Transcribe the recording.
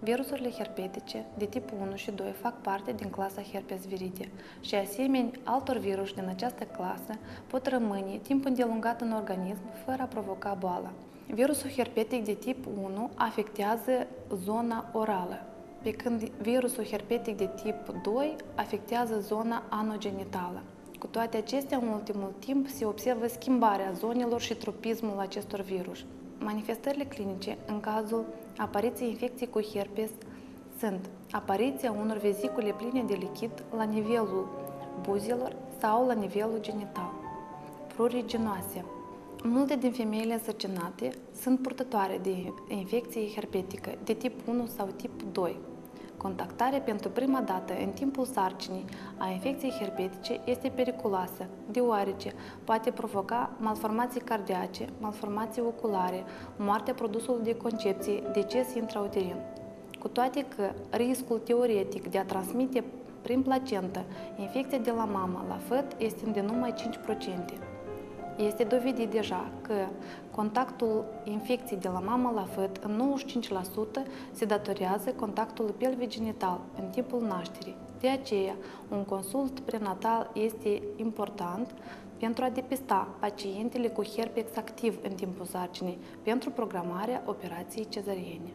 Virusurile herpetice de tipul 1 și 2 fac parte din clasa Herpes viridae și, asemenea altor virus din această clasă, pot rămâne timp îndelungat în organism fără a provoca boala. Virusul herpetic de tip 1 afectează zona orală, pe când virusul herpetic de tip 2 afectează zona anogenitală. Cu toate acestea, în ultimul timp se observă schimbarea zonelor și tropismul acestor virus. Manifestările clinice în cazul apariției infecției cu herpes sunt apariția unor vezicule pline de lichid la nivelul buzelor sau la nivelul genital, pruriginoase. Multe din femeile însărcinate sunt purtătoare de infecție herpetică de tip 1 sau tip 2. Contactarea pentru prima dată în timpul sarcinii a infecției herpetice este periculoasă, deoarece poate provoca malformații cardiace, malformații oculare, moartea produsului de concepție, deces intrauterin. Cu toate că riscul teoretic de a transmite prin placentă infecția de la mamă la făt este de numai 5%. Este dovedit deja că contactul infecției de la mamă la făt în 95% se datorează contactului pelvic-genital în timpul nașterii. De aceea, un consult prenatal este important pentru a depista pacientele cu herpes activ în timpul sarcinii pentru programarea operației cezariene.